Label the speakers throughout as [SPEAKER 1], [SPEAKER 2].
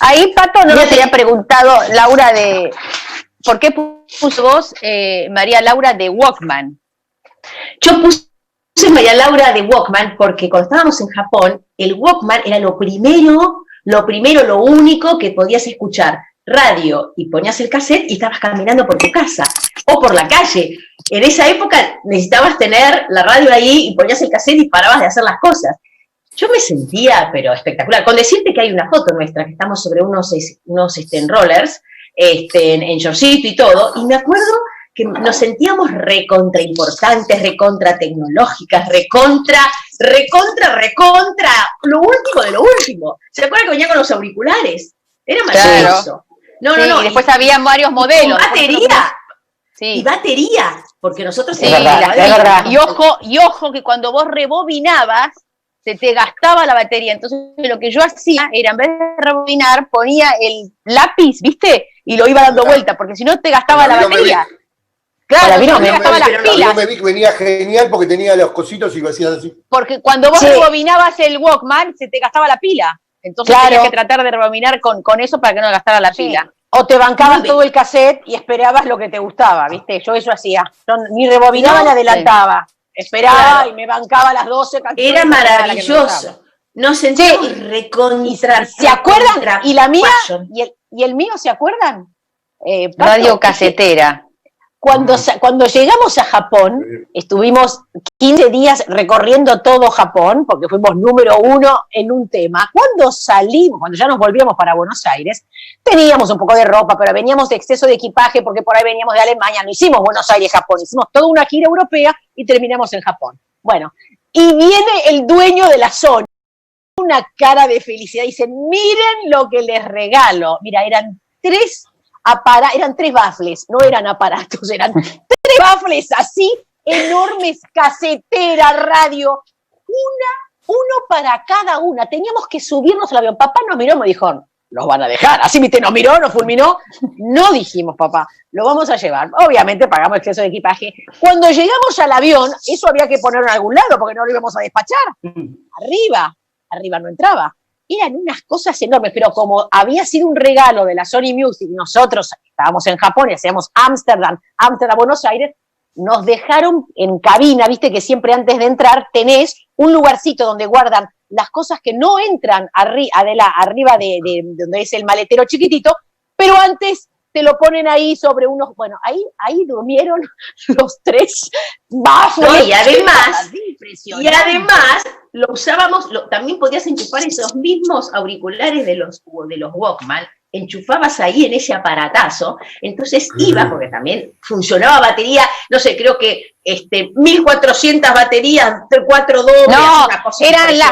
[SPEAKER 1] Ahí, Pato, no nos había preguntado, Laura, de ¿por qué puso vos, María Laura, de Walkman?
[SPEAKER 2] Yo puse María Laura de Walkman porque cuando estábamos en Japón, el Walkman era lo primero, lo único que podías escuchar. Radio, y ponías el cassette y estabas caminando por tu casa o por la calle. En esa época necesitabas tener la radio ahí y ponías el cassette y parabas de hacer las cosas. Yo me sentía, pero espectacular. Con decirte que hay una foto nuestra, que estamos sobre unos rollers, en shortcito y todo, y me acuerdo que nos sentíamos recontra importantes, recontra tecnológicas, recontra, lo último de lo último. ¿Se acuerdan que venía con los auriculares? Era maravilloso.
[SPEAKER 1] Claro. No. Y después había varios modelos.
[SPEAKER 2] Batería.
[SPEAKER 1] Sí.
[SPEAKER 2] Y batería, porque nosotros...
[SPEAKER 1] Sí, es verdad. Y ojo que cuando vos rebobinabas, se te gastaba la batería. Entonces lo que yo hacía era, en vez de rebobinar, ponía el lápiz, ¿viste? Y lo iba dando vuelta, porque si no te gastaba la batería. Claro, no me gastaba las pilas.
[SPEAKER 3] Yo me vi que venía genial porque tenía los cositos y lo hacías así.
[SPEAKER 1] Porque cuando vos rebobinabas el Walkman, se te gastaba la pila. Entonces tenías que tratar de rebobinar con eso para que no gastara la pila.
[SPEAKER 4] O te bancabas todo el cassette y esperabas lo que te gustaba, ¿viste? Yo eso hacía. Yo ni rebobinaba ni adelantaba. Esperaba y me bancaba las 12 canciones.
[SPEAKER 2] Era maravilloso. Nos sentíamos recontra.
[SPEAKER 4] ¿Se acuerdan? ¿Y la mía? ¿Y el mío se acuerdan?
[SPEAKER 1] Radio casetera.
[SPEAKER 4] Cuando llegamos a Japón, estuvimos 15 días recorriendo todo Japón, porque fuimos número 1 en un tema. Cuando salimos, cuando ya nos volvíamos para Buenos Aires, teníamos un poco de ropa, pero veníamos de exceso de equipaje, porque por ahí veníamos de Alemania, no hicimos Buenos Aires-Japón, hicimos toda una gira europea y terminamos en Japón. Bueno, y viene el dueño de la Sony, una cara de felicidad, y dice, miren lo que les regalo. Mira, eran tres baffles, no eran aparatos, eran 3 baffles así, enormes, casetera, radio, uno para cada una. Teníamos que subirnos al avión. Papá nos miró y me dijo, los van a dejar. Así, viste, nos miró, nos fulminó. No dijimos, papá, lo vamos a llevar. Obviamente pagamos exceso de equipaje. Cuando llegamos al avión, eso había que ponerlo en algún lado porque no lo íbamos a despachar. Arriba no entraba. Eran unas cosas enormes, pero como había sido un regalo de la Sony Music, nosotros estábamos en Japón y hacíamos Ámsterdam, Buenos Aires, nos dejaron en cabina, viste que siempre antes de entrar tenés un lugarcito donde guardan las cosas que no entran arriba de donde es el maletero chiquitito, pero antes te lo ponen ahí sobre unos, bueno, ahí durmieron los 3 baffles.
[SPEAKER 2] No, y además lo usábamos, también podías enchufar esos mismos auriculares de los Walkman, enchufabas ahí en ese aparatazo, entonces iba, porque también funcionaba batería, no sé, creo que 1400 baterías, 4 dobles,
[SPEAKER 1] no,
[SPEAKER 2] una cosa
[SPEAKER 1] eran las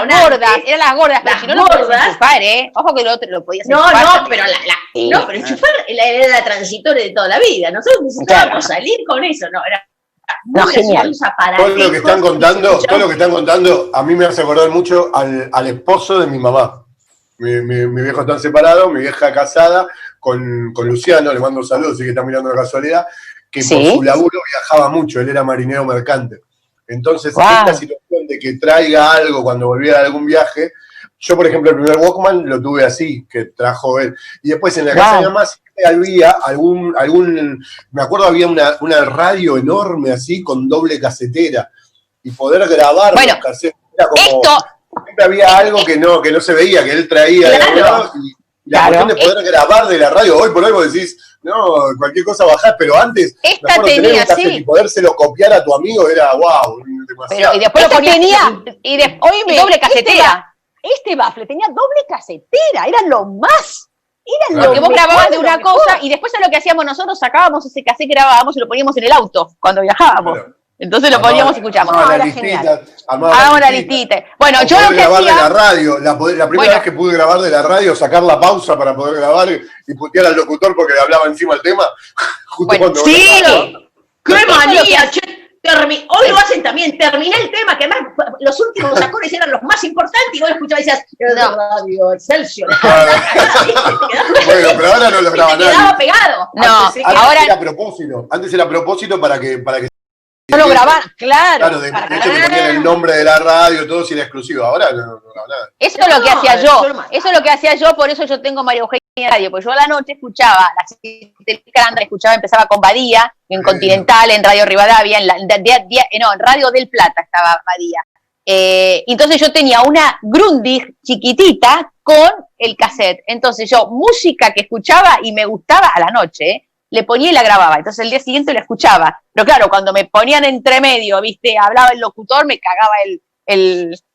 [SPEAKER 1] gordas, pero si no lo podías enchufar, ojo que lo podías enchufar.
[SPEAKER 2] Pero enchufar era la transitoria de toda la vida, nosotros necesitábamos salir con eso, era
[SPEAKER 4] genial.
[SPEAKER 3] Todo lo que están contando, a mí me hace acordar mucho al esposo de mi mamá. Mi viejo está separado, mi vieja casada con Luciano, le mando un saludo, sí que está mirando la casualidad, que por su laburo viajaba mucho, él era marinero mercante. Entonces, esta situación de que traiga algo cuando volviera de algún viaje, yo, por ejemplo, el primer Walkman lo tuve así, que trajo él. Y después en la casa de mi mamá había me acuerdo había una radio enorme así, con doble casetera, y poder grabar los casetes. Era como... Siempre había algo que no se veía, que él traía de algún lado, y la cuestión de poder grabar de la radio. Hoy por hoy vos decís, no, cualquier cosa bajás, pero antes, tener un cassette y podérselo copiar a tu amigo era wow, demasiado.
[SPEAKER 1] Pero, y después lo ponía, doble casetera.
[SPEAKER 4] Este baffle tenía doble casetera, era lo más.
[SPEAKER 1] Porque vos grababas de una cosa y después a lo que hacíamos nosotros, sacábamos ese cassette que grabábamos y lo poníamos en el auto cuando viajábamos. Claro. Entonces lo poníamos y escuchamos.
[SPEAKER 3] Hagamos
[SPEAKER 1] la listita. Bueno, yo lo que
[SPEAKER 3] grabar
[SPEAKER 1] hacía...
[SPEAKER 3] de la radio, la primera vez que pude grabar de la radio, sacar la pausa para poder grabar y putear al locutor porque le hablaba encima el tema.
[SPEAKER 2] ¡Qué manía! Hoy lo hacen también, terminé el tema, que además los últimos acordes eran los más importantes y vos escuchabas y decías, Radio Excelsior.
[SPEAKER 3] Bueno, pero ahora no lo graba nadie.
[SPEAKER 2] Quedaba pegado.
[SPEAKER 1] No,
[SPEAKER 3] antes era a propósito para que
[SPEAKER 4] No lo grababan, claro.
[SPEAKER 3] Claro, de hecho te ponían el nombre de la radio, todo si era exclusivo. Ahora no nada.
[SPEAKER 1] Eso es lo que hacía yo. Eso es lo que hacía yo, por eso yo tengo María Eugenia Radio, porque yo a la noche escuchaba, a las 7 empezaba con Badía, en Continental, en Radio Rivadavia, en Radio del Plata estaba Badía. Entonces yo tenía una Grundig chiquitita con el cassette. Entonces yo, música que escuchaba y me gustaba a la noche, le ponía y la grababa. Entonces el día siguiente la escuchaba. Pero claro, cuando me ponían entre medio, viste, hablaba el locutor, me cagaba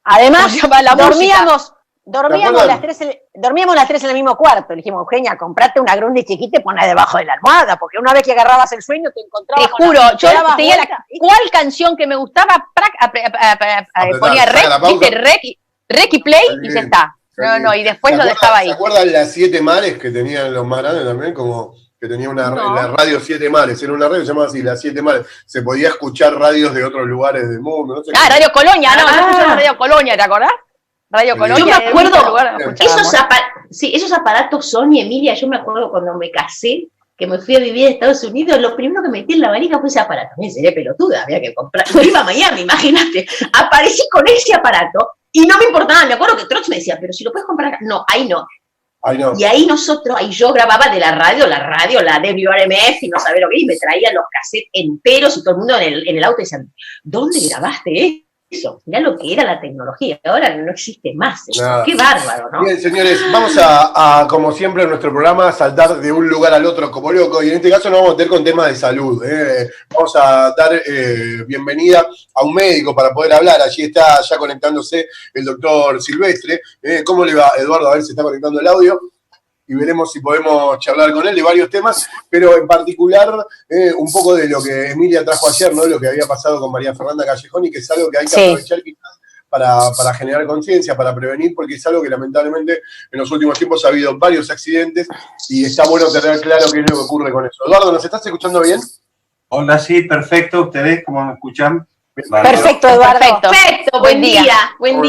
[SPEAKER 4] Además,
[SPEAKER 1] la
[SPEAKER 4] dormíamos las tres en el mismo cuarto. Le dijimos, Eugenia, comprate una Grundig chiquita y ponla debajo de la almohada, porque una vez que agarrabas el sueño te encontrabas.
[SPEAKER 1] Te juro, yo tenía cuál canción que me gustaba, ponía rec y play y ya está. No, y después lo dejaba ahí.
[SPEAKER 3] ¿Se acuerdan las 7 mares que tenían los más grandes también? Como que tenía la radio 7 mares, era una radio que se llamaba así, las 7 mares. Se podía escuchar radios de otros lugares del mundo. No sé
[SPEAKER 1] Radio Colonia, yo escuchaba Radio Colonia, ¿te acordás? Radio Colonia.
[SPEAKER 2] Yo me acuerdo, esos aparatos Sony, Emilia, yo me acuerdo cuando me casé, que me fui a vivir a Estados Unidos, lo primero que metí en la valija fue ese aparato. Me seré pelotuda, había que comprar. Yo iba a Miami, imagínate. Aparecí con ese aparato y no me importaba. Me acuerdo que Trox me decía, pero si lo puedes comprar acá. No, ahí no. Y ahí yo grababa de la radio, la WRMF y no sabía lo que, y me traían los cassettes enteros y todo el mundo en el auto decían, ¿dónde grabaste eso? Mirá lo que era la tecnología, ahora no existe más eso. Qué bárbaro, ¿no?
[SPEAKER 3] Bien, señores, vamos a, como siempre en nuestro programa, saltar de un lugar al otro como loco, y en este caso nos vamos a meter con temas de salud. Vamos a dar bienvenida a un médico para poder hablar. Allí está ya conectándose el doctor Silvestre. ¿Cómo le va, Eduardo? A ver si está conectando el audio. Y veremos si podemos charlar con él de varios temas, pero en particular un poco de lo que Emilia trajo ayer, ¿no? Lo que había pasado con María Fernanda Callejón, y que es algo que hay que aprovechar quizás para generar conciencia, para prevenir, porque es algo que lamentablemente en los últimos tiempos ha habido varios accidentes y está bueno tener claro qué es lo que ocurre con eso. Eduardo, ¿nos estás escuchando bien?
[SPEAKER 5] Hola, sí, perfecto. ¿Ustedes cómo me escuchan?
[SPEAKER 4] Vale. Perfecto, Eduardo.
[SPEAKER 2] Perfecto, buen día.
[SPEAKER 5] ¿Cómo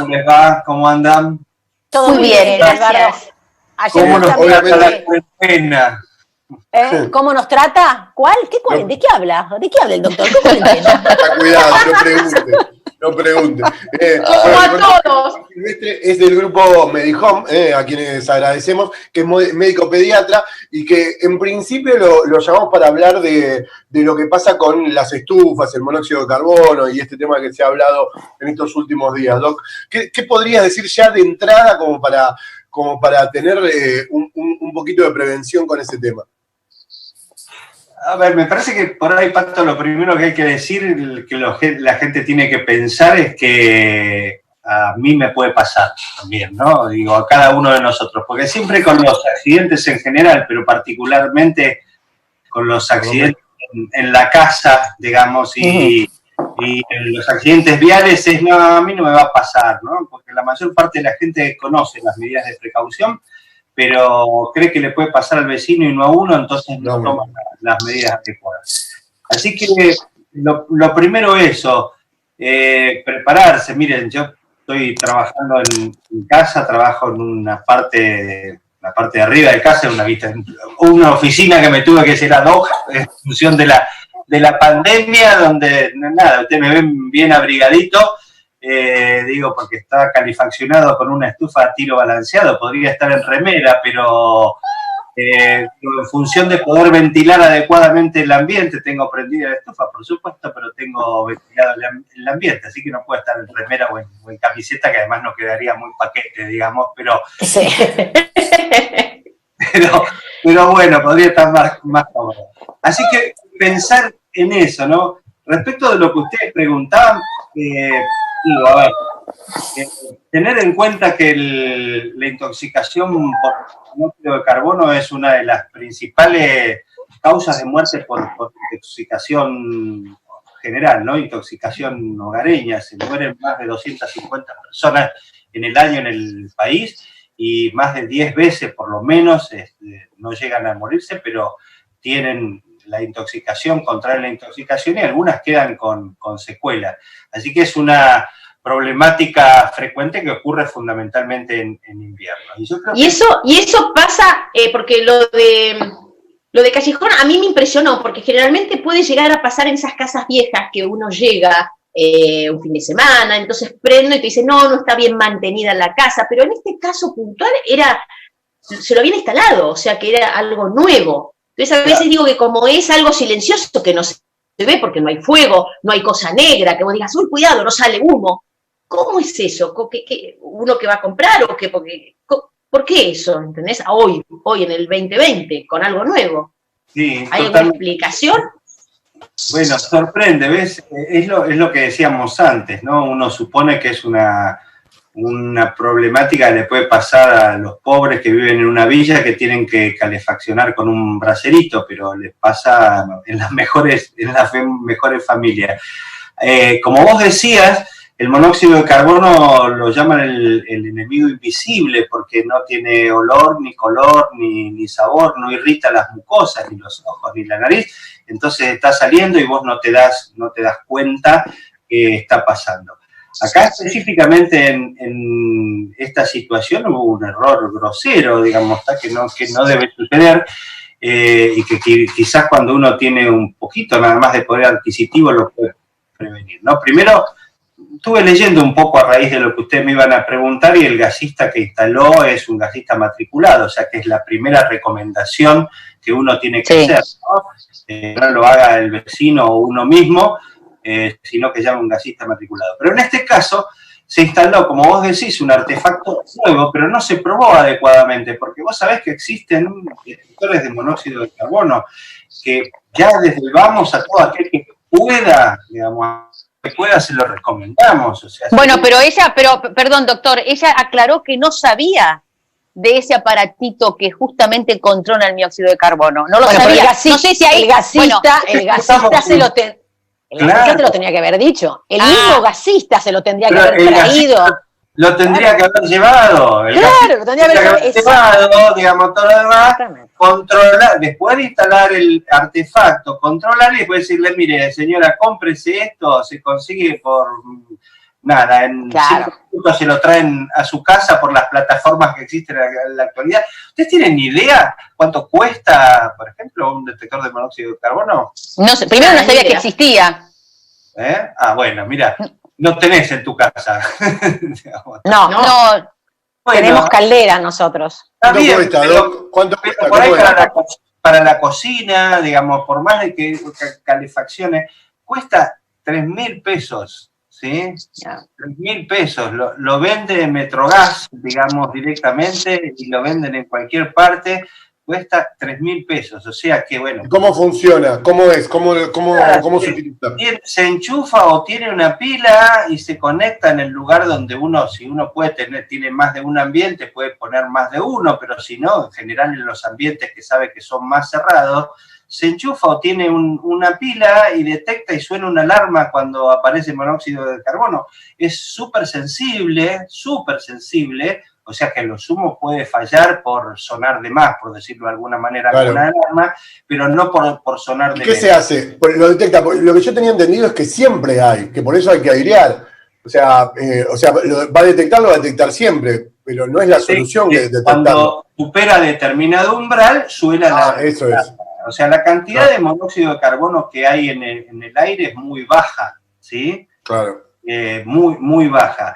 [SPEAKER 5] les va? ¿Cómo andan?
[SPEAKER 4] Todo muy bien, gracias.
[SPEAKER 5] ¿Cómo nos trata la cuarentena?
[SPEAKER 4] ¿Cómo nos trata? ¿Cuál? ¿Qué cuarentena? ¿De qué habla? ¿De qué habla el doctor? ¿Qué cuarentena?
[SPEAKER 3] Cuidado, no pregunte.
[SPEAKER 2] Como a todos.
[SPEAKER 3] Silvestre es del grupo Medihome, a quienes agradecemos, que es médico pediatra y que en principio lo llamamos para hablar de lo que pasa con las estufas, el monóxido de carbono y este tema que se ha hablado en estos últimos días. Doc, ¿qué podrías decir ya de entrada como para tener un poquito de prevención con ese tema?
[SPEAKER 5] A ver, me parece que por ahí, Pato, lo primero que hay que decir, que la gente tiene que pensar es que a mí me puede pasar también, ¿no? Digo, a cada uno de nosotros, porque siempre con los accidentes en general, pero particularmente con los accidentes en la casa, digamos, y en los accidentes viales no, a mí no me va a pasar, ¿no? Porque la mayor parte de la gente conoce las medidas de precaución, pero cree que le puede pasar al vecino y no a uno, entonces no toman las medidas adecuadas. Así que lo primero eso, prepararse. Miren, yo estoy trabajando en casa, trabajo en la parte de arriba de casa, una oficina que me tuve que hacer ad hoc en función de la pandemia, donde nada, ustedes me ven bien abrigadito, digo, porque está calefaccionado con una estufa a tiro balanceado, podría estar en remera, pero en función de poder ventilar adecuadamente el ambiente, tengo prendida la estufa, por supuesto, pero tengo ventilado el ambiente, así que no puedo estar en remera o en camiseta, que además no quedaría muy paquete, digamos, pero... Sí. pero bueno, podría estar más cómodo. Así que pensar en eso, ¿no? Respecto de lo que ustedes preguntaban, digo, a ver, tener en cuenta que la intoxicación por monóxido de carbono es una de las principales causas de muerte por intoxicación general, ¿no? Intoxicación hogareña. Se mueren más de 250 personas en el año en el país y más de 10 veces por lo menos no llegan a morirse, pero tienen la intoxicación, contraen la intoxicación y algunas quedan con secuelas. Así que es una problemática frecuente que ocurre fundamentalmente en invierno.
[SPEAKER 2] Y eso pasa porque lo de Lo de Callejón a mí me impresionó, porque generalmente puede llegar a pasar en esas casas viejas que uno llega un fin de semana, entonces prendo y te dice, no está bien mantenida la casa, pero en este caso puntual se lo habían instalado, o sea que era algo nuevo. Entonces a veces digo que como es algo silencioso que no se ve porque no hay fuego, no hay cosa negra, que vos digas, uy, cuidado, no sale humo. ¿Cómo es eso? ¿Uno que va a comprar o qué? ¿Por qué eso? ¿Entendés? Hoy en el 2020, con algo nuevo.
[SPEAKER 5] Sí,
[SPEAKER 2] ¿Hay alguna explicación?
[SPEAKER 5] Bueno, sorprende, ¿ves? Es lo que decíamos antes, ¿no? Uno supone que es una problemática que le puede pasar a los pobres que viven en una villa que tienen que calefaccionar con un braserito, pero les pasa en las mejores familias. Como vos decías, el monóxido de carbono lo llaman el enemigo invisible porque no tiene olor, ni color, ni sabor, no irrita las mucosas, ni los ojos, ni la nariz. Entonces está saliendo y vos no te das cuenta que está pasando. Acá específicamente en esta situación hubo un error grosero, digamos, que no debe suceder, y que quizás cuando uno tiene un poquito nada más de poder adquisitivo lo puede prevenir, ¿no? Primero, estuve leyendo un poco a raíz de lo que ustedes me iban a preguntar y el gasista que instaló es un gasista matriculado, o sea que es la primera recomendación que uno tiene que hacer, ¿no? No lo haga el vecino o uno mismo, sino que llame un gasista matriculado. Pero en este caso se instaló, como vos decís, un artefacto nuevo, pero no se probó adecuadamente, porque vos sabés que existen detectores de monóxido de carbono que ya desde vamos a todo aquel que pueda, digamos, se lo recomendamos. O sea,
[SPEAKER 1] bueno, perdón, doctor, ella aclaró que no sabía de ese aparatito que justamente controla el dióxido de carbono. No lo sabía. No sé si ahí,
[SPEAKER 4] el gasista te lo tenía que haber dicho. El mismo gasista se lo tendría que haber traído.
[SPEAKER 5] Lo tendría que haber llevado.
[SPEAKER 4] Lo tendría que haber
[SPEAKER 5] llevado, digamos, todo lo demás. Controlar, después de instalar el artefacto, controlar y después decirle, mire, señora, cómprese esto, se consigue por nada, en 5 minutos se lo traen a su casa por las plataformas que existen en la actualidad. ¿Ustedes tienen idea cuánto cuesta, por ejemplo, un detector de monóxido de carbono?
[SPEAKER 1] No sé, primero no sabía que existía.
[SPEAKER 5] Bueno, mira, no tenés en tu casa.
[SPEAKER 1] No.
[SPEAKER 5] Bueno,
[SPEAKER 4] tenemos caldera nosotros.
[SPEAKER 3] ¿Cuánto cuesta?
[SPEAKER 5] Por ahí para la cocina, digamos, por más de que calefacciones, cuesta 3.000 pesos, ¿sí? 3.000 pesos. Lo vende Metrogas, digamos, directamente, y lo venden en cualquier parte. Cuesta 3.000 pesos, o sea que bueno.
[SPEAKER 3] ¿Cómo funciona? ¿Cómo es? ¿Cómo se utiliza?
[SPEAKER 5] Se enchufa o tiene una pila y se conecta en el lugar donde si uno tiene más de un ambiente, puede poner más de uno, pero si no, en general en los ambientes que sabe que son más cerrados, se enchufa o tiene una pila y detecta y suena una alarma cuando aparece monóxido de carbono. Es súper sensible, o sea que lo sumo puede fallar por sonar de más, por decirlo de alguna manera, con una alarma, pero no por sonar de menos.
[SPEAKER 3] ¿Qué se hace? Lo detecta. Lo que yo tenía entendido es que siempre hay, que por eso hay que airear. O sea, va a detectar siempre, pero no es la solución que detectarlo.
[SPEAKER 5] Cuando supera determinado umbral, suena
[SPEAKER 3] eso es.
[SPEAKER 5] O sea, la cantidad de monóxido de carbono que hay en el aire es muy baja, ¿sí?
[SPEAKER 3] Claro.
[SPEAKER 5] Muy, muy baja.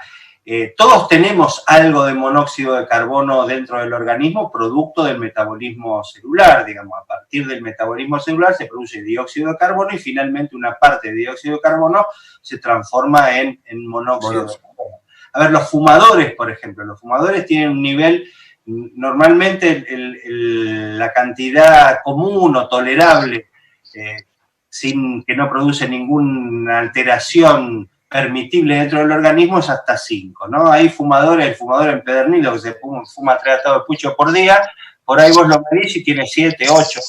[SPEAKER 5] Todos tenemos algo de monóxido de carbono dentro del organismo, producto del metabolismo celular, digamos. A partir del metabolismo celular se produce dióxido de carbono y finalmente una parte de dióxido de carbono se transforma en monóxido de carbono. A ver, los fumadores, por ejemplo, los fumadores tienen un nivel, normalmente la cantidad común o tolerable, sin que no produce ninguna alteración permitible dentro del organismo, es hasta 5, ¿no? Hay fumadores, el fumador empedernido que se fuma 3 atados de pucho por día, por ahí vos lo medís y tiene 7, 8,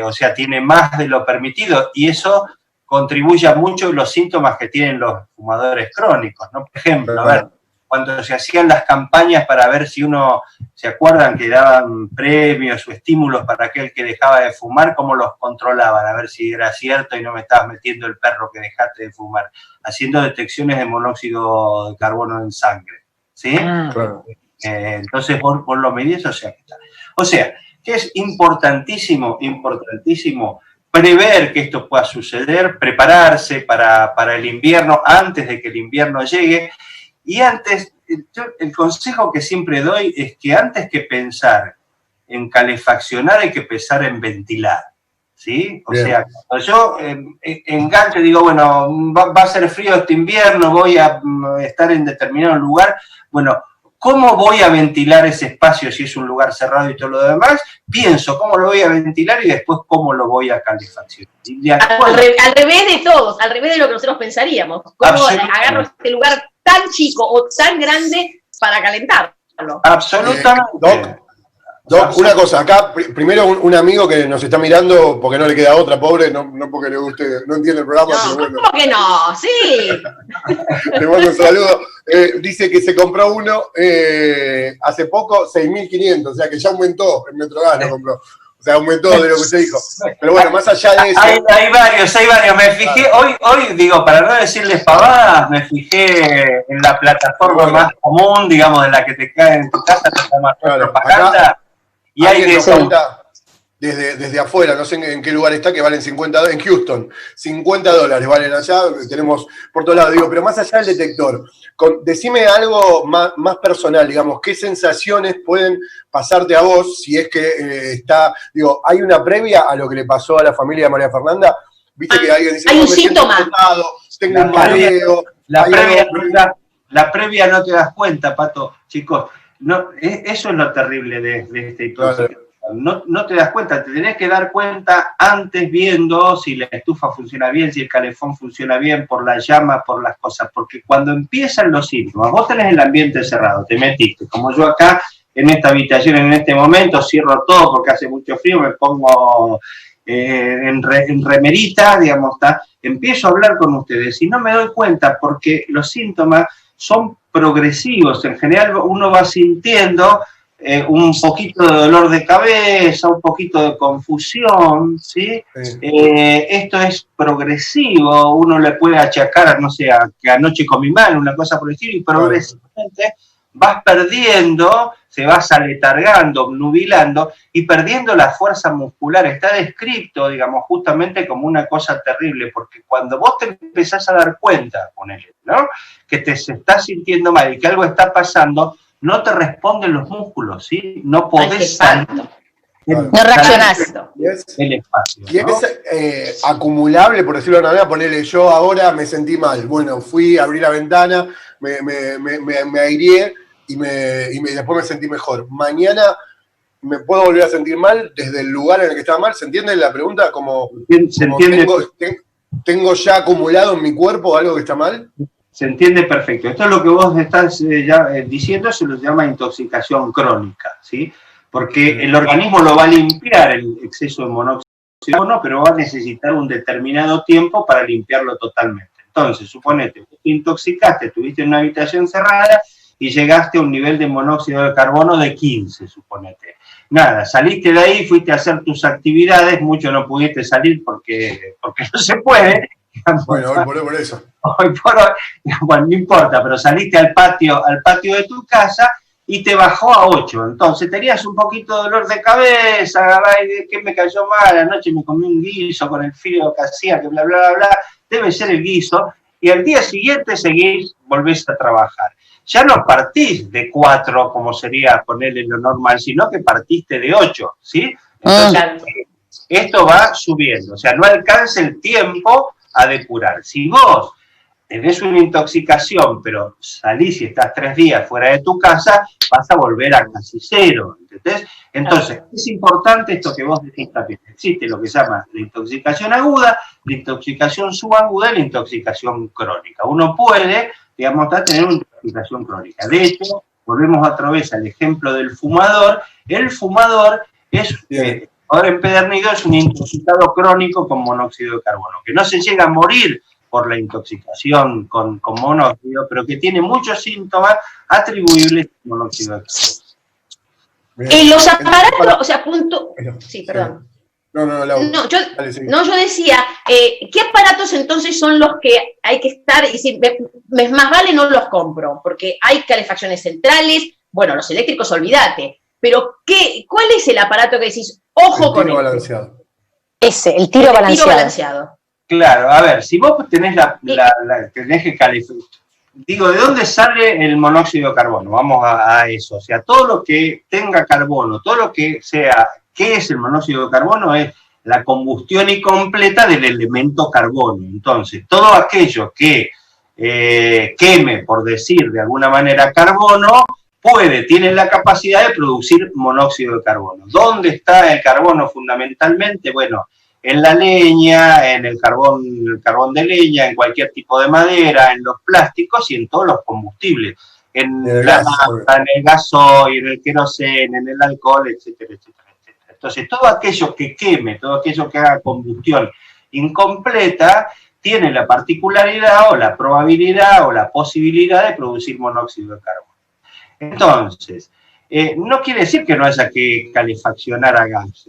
[SPEAKER 5] o sea, tiene más de lo permitido, y eso contribuye a mucho los síntomas que tienen los fumadores crónicos, ¿no? Por ejemplo, a ver, cuando se hacían las campañas para ver si ¿se acuerdan que daban premios o estímulos para aquel que dejaba de fumar? ¿Cómo los controlaban? A ver si era cierto y no me estabas metiendo el perro que dejaste de fumar. Haciendo detecciones de monóxido de carbono en sangre, ¿sí?
[SPEAKER 3] Claro.
[SPEAKER 5] Entonces vos lo medís, o sea, que es importantísimo, importantísimo prever que esto pueda suceder, prepararse para el invierno, antes de que el invierno llegue, y antes, el consejo que siempre doy es que antes que pensar en calefaccionar hay que pensar en ventilar, ¿sí? O sea, cuando yo engancho y digo, bueno, va a ser frío este invierno, voy a estar en determinado lugar, bueno, ¿cómo voy a ventilar ese espacio si es un lugar cerrado y todo lo demás? Pienso cómo lo voy a ventilar y después cómo lo voy a calefaccionar.
[SPEAKER 2] Al revés de todos, al revés de lo que nosotros pensaríamos. ¿Cómo agarro este lugar tan chico o tan grande para calentarlo?
[SPEAKER 5] Absolutamente.
[SPEAKER 3] Doc, una cosa, acá primero un amigo que nos está mirando porque no le queda otra, pobre, no porque le guste, no entiende el programa,
[SPEAKER 2] no,
[SPEAKER 3] pero bueno.
[SPEAKER 2] ¿Cómo que no? Sí.
[SPEAKER 3] Le mando un saludo. Dice que se compró uno hace poco, 6.500, o sea que ya aumentó, el Metrogas lo compró. O sea, aumentó de lo que usted dijo. Pero bueno, más allá de eso...
[SPEAKER 5] Hay varios. Me fijé, hoy digo, para no decirles pavadas, me fijé en la plataforma más común, digamos, de la que te cae en tu casa, te llama propaganda.
[SPEAKER 3] Acá, y hay que desde afuera, no sé en qué lugar está, que valen $50, en Houston, $50 valen allá, tenemos por todos lados, digo, pero más allá del detector, decime algo más personal, digamos, ¿qué sensaciones pueden pasarte a vos si es que digo, hay una previa a lo que le pasó a la familia de María Fernanda? Viste que alguien dice,
[SPEAKER 2] hay un síntoma.
[SPEAKER 3] Tengo un mareo.
[SPEAKER 5] La previa no te das cuenta, Pato, chicos. No, eso es lo terrible de esta intoxicación. No te das cuenta, te tenés que dar cuenta antes viendo si la estufa funciona bien, si el calefón funciona bien, por la llama, por las cosas, porque cuando empiezan los síntomas, vos tenés el ambiente cerrado, te metiste, como yo acá en esta habitación en este momento, cierro todo porque hace mucho frío, me pongo en remerita, digamos, empiezo a hablar con ustedes y no me doy cuenta porque los síntomas son progresivos, en general uno va sintiendo un poquito de dolor de cabeza, un poquito de confusión, ¿sí? Esto es progresivo, uno le puede achacar, no sé, que anoche comí mal, una cosa por el estilo, y progresivamente vas perdiendo, se vas aletargando, obnubilando y perdiendo la fuerza muscular. Está descrito, digamos, justamente como una cosa terrible, porque cuando vos te empezás a dar cuenta, ponele, ¿no?, que te se estás sintiendo mal y que algo está pasando, no te responden los músculos, ¿sí? No podés salir.
[SPEAKER 1] No reaccionás.
[SPEAKER 5] El espacio,
[SPEAKER 3] y
[SPEAKER 5] ¿no?
[SPEAKER 3] Es acumulable, por decirlo de una manera, ponerle yo ahora me sentí mal. Bueno, fui, abrí la ventana, me aireé y después me sentí mejor. Mañana me puedo volver a sentir mal desde el lugar en el que estaba mal. ¿Se entiende la pregunta?
[SPEAKER 5] ¿Se entiende?
[SPEAKER 3] ¿Tengo ya acumulado en mi cuerpo algo que está mal?
[SPEAKER 5] Se entiende perfecto. Esto es lo que vos estás diciendo, se lo llama intoxicación crónica, ¿sí? Porque el organismo lo va a limpiar, el exceso de monóxido de carbono, pero va a necesitar un determinado tiempo para limpiarlo totalmente. Entonces, suponete, te intoxicaste, estuviste en una habitación cerrada y llegaste a un nivel de monóxido de carbono de 15, suponete. Nada, saliste de ahí, fuiste a hacer tus actividades, mucho no pudiste salir porque no se puede.
[SPEAKER 3] Bueno, hoy por eso.
[SPEAKER 5] Hoy por hoy, bueno, no importa, pero saliste al patio de tu casa y te bajó a 8. Entonces tenías un poquito de dolor de cabeza, ay, que me cayó mal, anoche me comí un guiso con el frío que hacía, que bla, bla, bla, bla, debe ser el guiso, y al día siguiente seguís, volvés a trabajar. Ya no partís de 4, como sería ponerle lo normal, sino que partiste de 8, ¿sí? Entonces, esto va subiendo, o sea, no alcanza el tiempo a depurar. Si vos tenés una intoxicación, pero salís y estás 3 días fuera de tu casa, vas a volver a casi 0, ¿entendés? Entonces, es importante esto que vos decís también. Existe lo que se llama la intoxicación aguda, la intoxicación subaguda y la intoxicación crónica. Uno puede, digamos, tener una intoxicación crónica. De hecho, volvemos otra vez al ejemplo del fumador. El fumador es... Ahora empedernido es un intoxicado crónico con monóxido de carbono, que no se llega a morir por la intoxicación con monóxido, pero que tiene muchos síntomas atribuibles al monóxido de carbono.
[SPEAKER 2] En los aparatos, o sea, punto... Sí, perdón. Yo decía, ¿qué aparatos entonces son los que hay que estar? Y si más vale no los compro, porque hay calefacciones centrales, bueno, los eléctricos, olvídate. pero ¿cuál es el aparato que decís, ojo con
[SPEAKER 3] tiro
[SPEAKER 2] él?
[SPEAKER 3] balanceado.
[SPEAKER 4] Ese, el tiro balanceado.
[SPEAKER 5] Claro, a ver, si vos tenés tenés que calificar. Digo, ¿de dónde sale el monóxido de carbono? Vamos a eso. O sea, todo lo que tenga carbono, todo lo que sea, ¿qué es el monóxido de carbono? Es la combustión incompleta del elemento carbono. Entonces, todo aquello que queme, por decir de alguna manera, carbono, tiene la capacidad de producir monóxido de carbono. ¿Dónde está el carbono fundamentalmente? Bueno, en la leña, en el carbón de leña, en cualquier tipo de madera, en los plásticos y en todos los combustibles. En la nafta, en el gasoil, en el queroseno, en el alcohol, etcétera, etcétera, etcétera. Entonces, todo aquello que queme, todo aquello que haga combustión incompleta, tiene la particularidad o la probabilidad o la posibilidad de producir monóxido de carbono. Entonces, no quiere decir que no haya que calefaccionar a gas.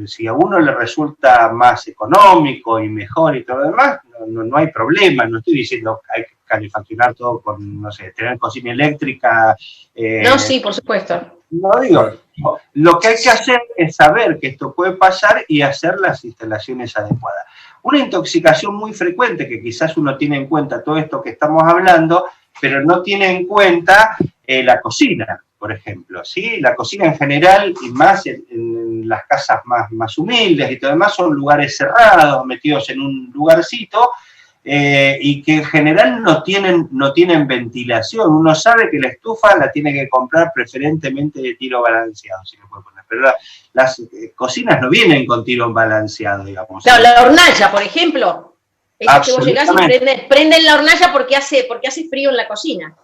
[SPEAKER 5] Si a uno le resulta más económico y mejor y todo lo demás, no hay problema. No estoy diciendo que hay que calefaccionar todo con, no sé, tener cocina eléctrica.
[SPEAKER 2] No, sí, por supuesto.
[SPEAKER 5] No digo. Lo que hay que hacer es saber que esto puede pasar y hacer las instalaciones adecuadas. Una intoxicación muy frecuente, que quizás uno tiene en cuenta todo esto que estamos hablando, pero no tiene en cuenta la cocina, por ejemplo, ¿sí? La cocina en general, y más en las casas más humildes y todo demás, son lugares cerrados, metidos en un lugarcito, y que en general no tienen ventilación. Uno sabe que la estufa la tiene que comprar preferentemente de tiro balanceado, si lo puede poner, pero las cocinas no vienen con tiro balanceado, digamos.
[SPEAKER 2] Claro, la hornalla, por ejemplo, es que vos llegás y prenden la hornalla porque hace frío en la cocina.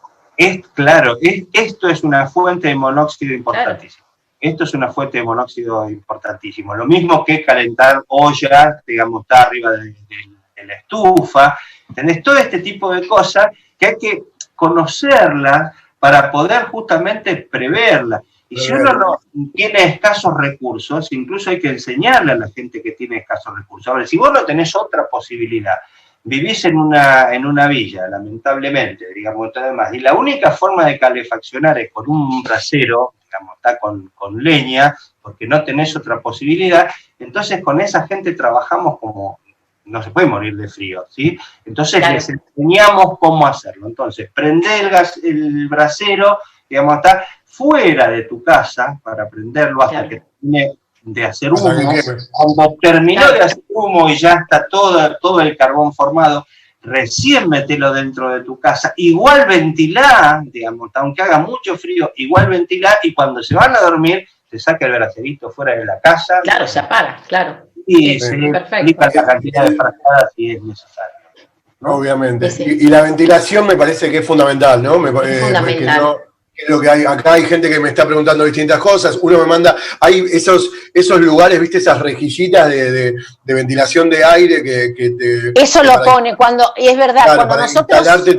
[SPEAKER 5] Claro, esto es una fuente de monóxido importantísima. Claro. Esto es una fuente de monóxido importantísimo. Lo mismo que calentar ollas, digamos, está arriba de la estufa. ¿Entendés? Todo este tipo de cosas que hay que conocerlas para poder justamente preverlas. Y si uno no tiene escasos recursos, incluso hay que enseñarle a la gente que tiene escasos recursos. A ver, si vos no tenés otra posibilidad, vivís en una villa, lamentablemente, digamos, todo demás, y la única forma de calefaccionar es con un brasero, digamos, está con leña, porque no tenés otra posibilidad, entonces con esa gente trabajamos como, no se puede morir de frío, ¿sí? Entonces claro, les enseñamos cómo hacerlo. Entonces, prendé el brasero, digamos, está fuera de tu casa para prenderlo hasta claro, que termine de hacer humo. Cuando terminó de hacer humo y ya está todo el carbón formado, recién metelo dentro de tu casa, igual ventilá, digamos, aunque haga mucho frío, igual ventilá, y cuando se van a dormir, se saca el bracerito fuera de la casa.
[SPEAKER 2] Claro, se apaga, claro.
[SPEAKER 5] Y se aplica la cantidad de frazadas si es necesario, ¿no?
[SPEAKER 3] Obviamente. Sí. Y la ventilación me parece que es fundamental, ¿no?
[SPEAKER 2] Es fundamental.
[SPEAKER 3] Es lo que hay, acá hay gente que me está preguntando distintas cosas, uno me manda, hay esos lugares, viste, esas rejillitas de ventilación de aire que te...
[SPEAKER 4] Eso lo pone, cuando, y es verdad,
[SPEAKER 3] claro,
[SPEAKER 4] cuando
[SPEAKER 3] para
[SPEAKER 4] nosotros...
[SPEAKER 3] instalarte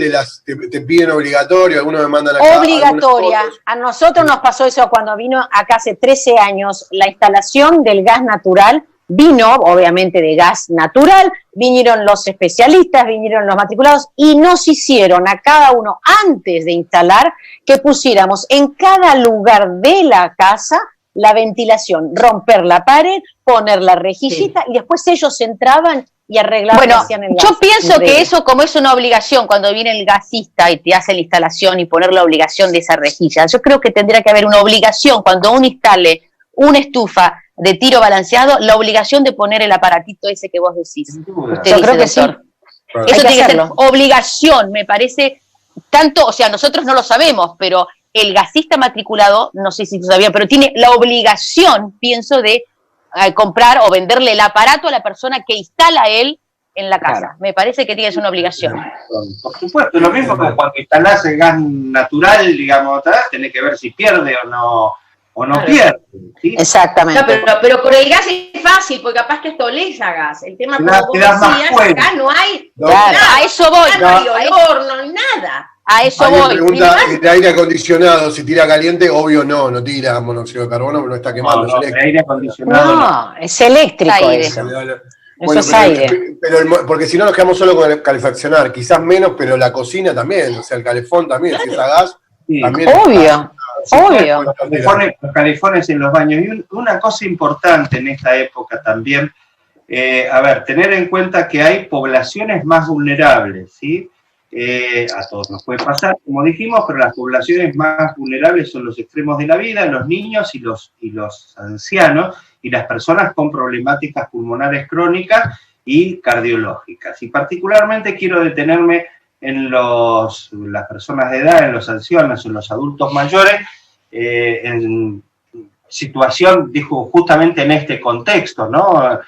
[SPEAKER 3] te piden obligatorio, algunos me mandan acá...
[SPEAKER 4] Obligatoria, a nosotros nos pasó eso cuando vino acá hace 13 años, la instalación del gas natural, vino, obviamente, de gas natural, vinieron los especialistas, vinieron los matriculados y nos hicieron a cada uno, antes de instalar, que pusiéramos en cada lugar de la casa la ventilación, romper la pared, poner la rejillita, sí, y después ellos entraban y arreglaban.
[SPEAKER 1] Bueno,
[SPEAKER 4] hacían el gas.
[SPEAKER 1] Yo pienso que eso, como es una obligación, cuando viene el gasista y te hace la instalación y poner la obligación de esa rejilla, yo creo que tendría que haber una obligación cuando uno instale una estufa de tiro balanceado, la obligación de poner el aparatito ese que vos decís.
[SPEAKER 4] Yo creo que sí.
[SPEAKER 1] Eso tiene que ser obligación, me parece, tanto, o sea, nosotros no lo sabemos, pero el gasista matriculado, no sé si tú sabías, pero tiene la obligación, pienso, de comprar o venderle el aparato a la persona que instala él en la casa. Claro. Me parece que tiene que ser una obligación.
[SPEAKER 5] Por supuesto, lo mismo que cuando instalás el gas natural, digamos, tenés que ver si pierde o no claro, pierde. ¿Sí?
[SPEAKER 4] Exactamente.
[SPEAKER 2] No, pero con el gas es fácil, porque capaz que estolés a gas. El tema, como vos decías, acá no hay
[SPEAKER 1] nada. A eso voy.
[SPEAKER 2] No hay horno, nada.
[SPEAKER 1] A eso voy.
[SPEAKER 3] Pregunta, ¿el aire acondicionado si tira caliente? Obvio no tira monóxido de carbono, pero no está quemando.
[SPEAKER 5] No, el aire acondicionado
[SPEAKER 4] no, es eléctrico
[SPEAKER 1] aire.
[SPEAKER 4] Eso.
[SPEAKER 3] Bueno,
[SPEAKER 4] eso es aire.
[SPEAKER 3] Porque si no nos quedamos solo con el calefaccionar, quizás menos, pero la cocina también, o sea, el calefón también, si es a gas,
[SPEAKER 5] sí,
[SPEAKER 3] también.
[SPEAKER 4] Obvio. Obvio.
[SPEAKER 5] Los californios en los baños. Y una cosa importante en esta época también, tener en cuenta que hay poblaciones más vulnerables, ¿sí? A todos nos puede pasar, como dijimos, pero las poblaciones más vulnerables son los extremos de la vida, los niños y los ancianos, y las personas con problemáticas pulmonares crónicas y cardiológicas. Y particularmente quiero detenerme en las personas de edad, en los ancianos, en los adultos mayores, en situación, dijo, justamente en este contexto, ¿no?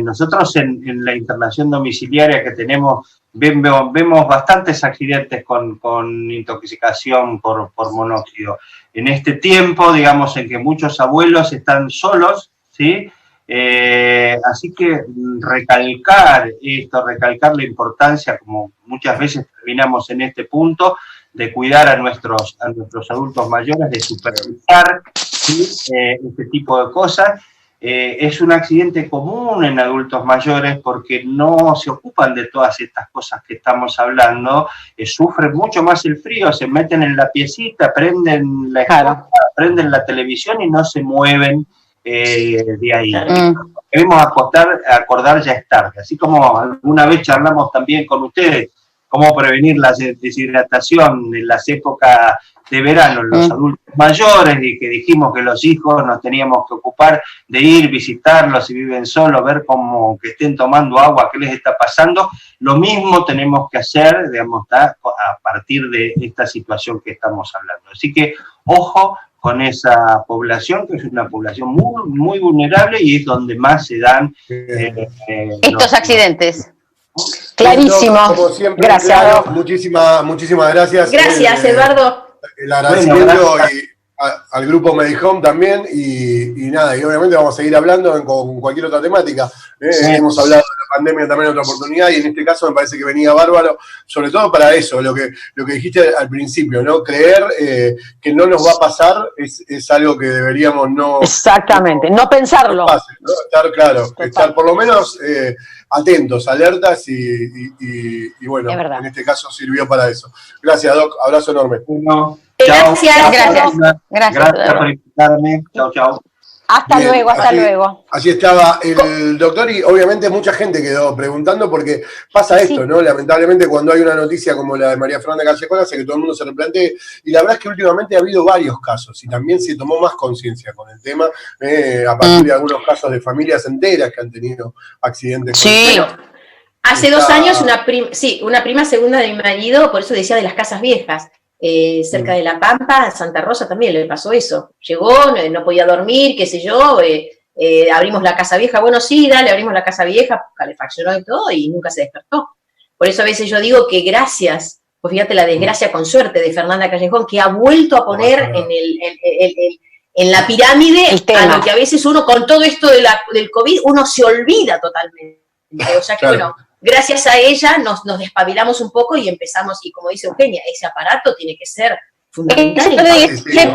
[SPEAKER 5] Nosotros en la internación domiciliaria que tenemos, vemos bastantes accidentes con intoxicación por monóxido. En este tiempo, digamos, en que muchos abuelos están solos, ¿sí? Así que recalcar la importancia, como muchas veces terminamos en este punto, de cuidar a nuestros adultos mayores, de supervisar, ¿sí? Este tipo de cosas. Es un accidente común en adultos mayores porque no se ocupan de todas estas cosas que estamos hablando, sufren mucho más el frío, se meten en la piecita, prenden la estufa, prenden la televisión y no se mueven de ahí. Debemos acordar ya es tarde, así como alguna vez charlamos también con ustedes cómo prevenir la deshidratación en las épocas de verano en los adultos mayores, y que dijimos que los hijos nos teníamos que ocupar de ir, visitarlos si viven solos, ver cómo que estén tomando agua, qué les está pasando. Lo mismo tenemos que hacer, digamos, a partir de esta situación que estamos hablando. Así que, ojo con esa población, que es una población muy, muy vulnerable y es donde más se dan
[SPEAKER 1] estos accidentes.
[SPEAKER 4] Clarísimo.
[SPEAKER 3] Como siempre,
[SPEAKER 4] gracias,
[SPEAKER 3] claro, muchísimas gracias.
[SPEAKER 2] Gracias, Eduardo.
[SPEAKER 3] El agradecimiento al grupo Medihome también, y nada, y obviamente vamos a seguir hablando con cualquier otra temática. Hemos hablado de la pandemia también en otra oportunidad, y en este caso me parece que venía bárbaro, sobre todo para eso, lo que dijiste al principio, ¿no? Creer que no nos va a pasar es algo que deberíamos no...
[SPEAKER 4] Exactamente, no pensarlo.
[SPEAKER 3] Estar claro, estar por lo menos atentos, alertas, y bueno, en este caso sirvió para eso. Gracias, Doc, abrazo enorme.
[SPEAKER 5] Gracias por invitarme. Chao.
[SPEAKER 4] Hasta luego.
[SPEAKER 3] Así estaba el doctor, y obviamente mucha gente quedó preguntando porque pasa esto, ¿no? Lamentablemente cuando hay una noticia como la de María Fernanda Callejón hace que todo el mundo se replantee, y la verdad es que últimamente ha habido varios casos y también se tomó más conciencia con el tema, a partir de algunos casos de familias enteras que han tenido accidentes.
[SPEAKER 2] Sí. Bueno, hace 2 años una prima segunda de mi marido, por eso decía de las casas viejas, cerca de La Pampa, en Santa Rosa también le pasó eso. Llegó, no podía dormir, qué sé yo, abrimos la casa vieja, bueno, sí, dale, abrimos la casa vieja, calefaccionó y todo, y nunca se despertó. Por eso a veces yo digo que gracias, pues fíjate la desgracia con suerte de Fernanda Callejón, que ha vuelto a poner en la pirámide a lo que a veces uno, con todo esto del COVID, uno se olvida totalmente. O sea que bueno, gracias a ella nos despabilamos un poco y empezamos, y como dice Eugenia, ese aparato tiene que ser fundamental.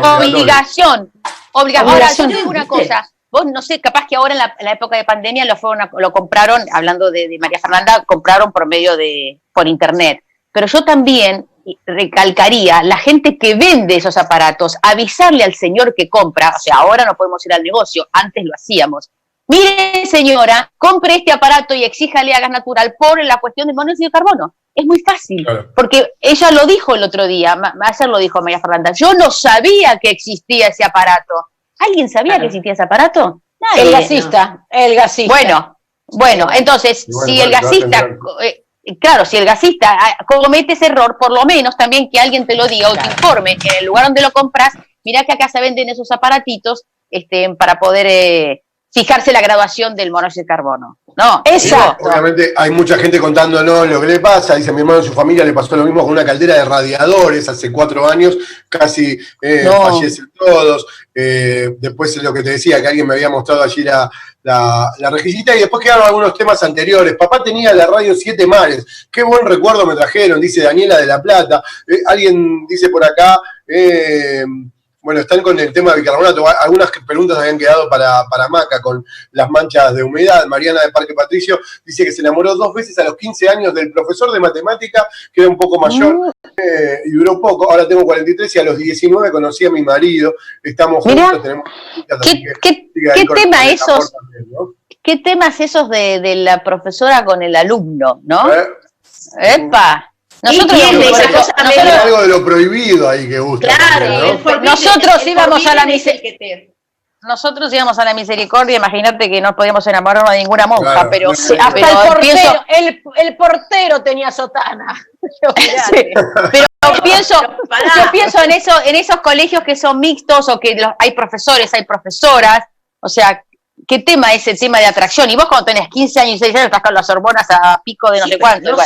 [SPEAKER 1] Obligación. Ahora, yo te digo una cosa, vos no sé, capaz que ahora en la época de pandemia lo compraron, hablando de María Fernanda, compraron por internet, pero yo también recalcaría, la gente que vende esos aparatos, avisarle al señor que compra, o sea, ahora no podemos ir al negocio, antes lo hacíamos. Mire, señora, compre este aparato y exíjale a Gas Natural por la cuestión del monóxido de carbono. Es muy fácil, porque ella lo dijo el otro día, ayer lo dijo María Fernanda, yo no sabía que existía ese aparato. ¿Alguien sabía que existía ese aparato? Nadie.
[SPEAKER 4] El gasista.
[SPEAKER 1] Bueno, entonces, si el gasista... si el gasista comete ese error, por lo menos también que alguien te lo diga o te informe en el lugar donde lo compras, mirá que acá se venden esos aparatitos para poder... fijarse la graduación del monóxido de carbono. No,
[SPEAKER 4] exacto.
[SPEAKER 3] Obviamente hay mucha gente contándonos lo que le pasa. Dice, mi hermano en su familia le pasó lo mismo con una caldera de radiadores hace 4 años, casi fallecen todos. Después lo que te decía, que alguien me había mostrado allí la rejillita, y después quedaron algunos temas anteriores. Papá tenía la radio 7 Mares. Qué buen recuerdo me trajeron, dice Daniela de La Plata. Alguien dice por acá... Bueno, están con el tema de bicarbonato. Algunas preguntas habían quedado para Maca con las manchas de humedad. Mariana de Parque Patricio dice que se enamoró 2 veces a los 15 años del profesor de matemática, que era un poco mayor, y duró poco. Ahora tengo 43 y a los 19 conocí a mi marido. Estamos juntos, tenemos...
[SPEAKER 1] ¿Qué tema esos? También, ¿no? ¿Qué temas esos de la profesora con el alumno, no?
[SPEAKER 2] ¡Epa!
[SPEAKER 1] Nosotros
[SPEAKER 3] hay algo de lo prohibido ahí que gusta.
[SPEAKER 1] Claro, también, ¿no? Nosotros íbamos a la misericordia. Nosotros íbamos a la misericordia, imagínate que no podíamos enamorarnos de ninguna monja, claro, pero
[SPEAKER 4] hasta el portero tenía sotana.
[SPEAKER 1] Sí, pero yo pienso en esos colegios que son mixtos o que hay profesores, hay profesoras, o sea, ¿qué tema es el tema de atracción? Y vos cuando tenés 15 años y 16 años estás con las hormonas a pico de no sé cuánto.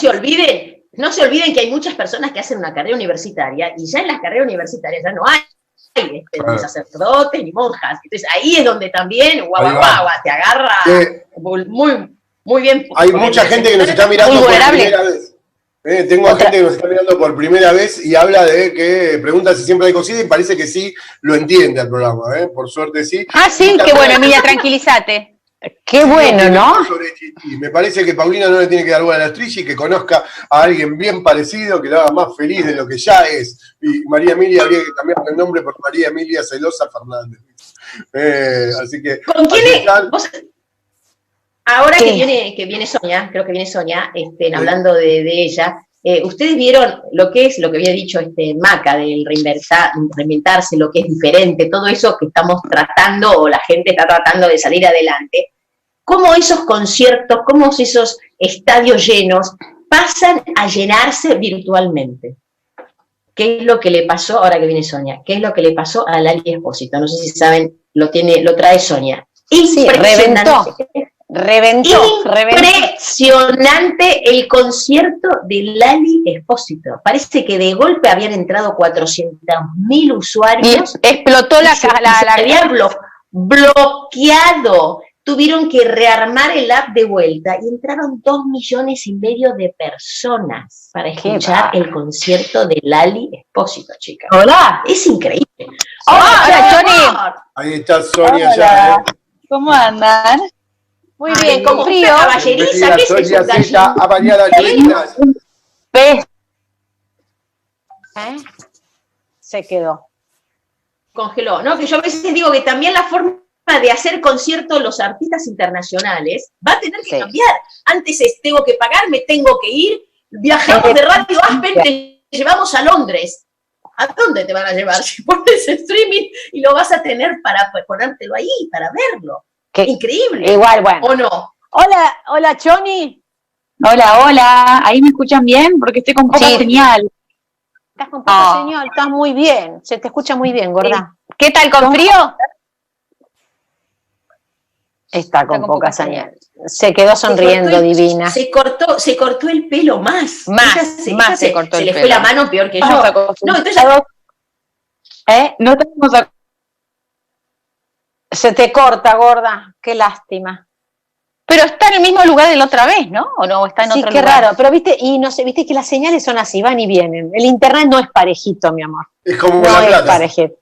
[SPEAKER 2] No se olviden que hay muchas personas que hacen una carrera universitaria y ya en las carreras universitarias ya no hay ni sacerdotes ni monjas. Entonces ahí es donde también te agarra muy bien.
[SPEAKER 3] Hay mucha gente que nos está mirando por primera vez. Tengo gente que nos está mirando por primera vez y habla de que pregunta si siempre hay cocina y parece que sí lo entiende el programa, por suerte sí.
[SPEAKER 1] Ah, sí, qué bueno, Emilia, tranquilízate.
[SPEAKER 4] Qué bueno, ¿no?
[SPEAKER 3] Me parece que Paulina no le tiene que dar bola a la estrella y que conozca a alguien bien parecido, que lo haga más feliz de lo que ya es. Y María Emilia habría que cambiar el nombre por María Emilia Celosa Fernández. Así que...
[SPEAKER 2] ¿Con quién es? Ahora que viene Sonia, creo que viene Sonia, hablando de ella, ustedes vieron lo que había dicho Maca, del reinventarse, lo que es diferente, todo eso que estamos tratando, o la gente está tratando de salir adelante, cómo esos conciertos, cómo esos estadios llenos pasan a llenarse virtualmente. ¿Qué es lo que le pasó, ahora que viene Sonia, qué es lo que le pasó a Lali Espósito? No sé si saben, lo trae Sonia.
[SPEAKER 4] Reventó.
[SPEAKER 2] Impresionante el concierto de Lali Espósito. Parece que de golpe habían entrado 400.000 usuarios.
[SPEAKER 1] Y explotó la
[SPEAKER 2] había bloqueado. Tuvieron que rearmar el app de vuelta y entraron 2,5 millones de personas para escuchar el concierto de Lali Espósito, chicas.
[SPEAKER 1] Hola.
[SPEAKER 2] Es increíble.
[SPEAKER 1] Hola, Johnny.
[SPEAKER 3] Ahí está Sonia. Ya,
[SPEAKER 1] ¿Cómo andan?
[SPEAKER 4] Muy bien, con frío.
[SPEAKER 2] Caballeriza, ¿qué es eso?
[SPEAKER 4] Se quedó.
[SPEAKER 2] Congeló. No, que yo a veces digo que también la forma de hacer conciertos los artistas internacionales va a tener que cambiar. Antes tengo que pagar, me tengo que ir, viajamos de Radio Aspen, te llevamos a Londres. ¿A dónde te van a llevar? Si pones streaming y lo vas a tener para ponértelo ahí, para verlo. Increíble.
[SPEAKER 4] Igual, bueno.
[SPEAKER 2] ¿O no?
[SPEAKER 4] Hola, Choni.
[SPEAKER 6] Hola. ¿Ahí me escuchan bien? Porque estoy con poca señal.
[SPEAKER 4] Estás con poca señal, estás muy bien. Se te escucha muy bien, gorda.
[SPEAKER 1] ¿Qué tal, con frío?
[SPEAKER 4] Está con poca señal. Se quedó sonriendo, divina.
[SPEAKER 2] Se cortó el pelo más. Se cortó el pelo. Se le fue la mano peor que yo. No, entonces...
[SPEAKER 6] No tenemos...
[SPEAKER 4] Se te corta, gorda. Qué lástima.
[SPEAKER 1] Pero está en el mismo lugar de la otra vez, ¿no? ¿O no? Está en otro lugar.
[SPEAKER 4] Sí, qué raro. Pero viste que las señales son así, van y vienen. El internet no es parejito, mi amor.
[SPEAKER 3] Es como la plata.
[SPEAKER 4] No es parejito.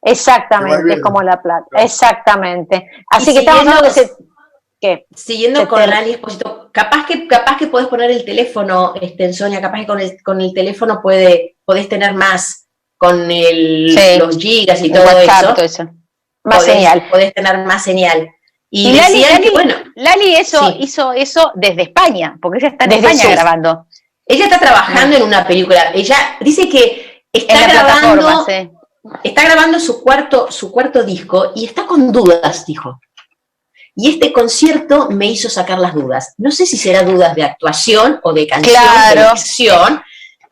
[SPEAKER 4] Exactamente, es como la plata. Exactamente. Así que estamos hablando de
[SPEAKER 2] siguiendo con Lali Espósito, capaz que podés poner el teléfono, Sonia, capaz que con el teléfono podés tener más con los gigas y todo
[SPEAKER 1] WhatsApp,
[SPEAKER 2] eso.
[SPEAKER 4] Más señal.
[SPEAKER 2] Podés tener más señal.
[SPEAKER 1] Y Lali hizo eso desde España, porque ella está en España grabando.
[SPEAKER 2] Ella está trabajando en una película. Ella dice que está grabando su cuarto disco y está con dudas, dijo. Y este concierto me hizo sacar las dudas. No sé si será dudas de actuación o de canción, de dicción.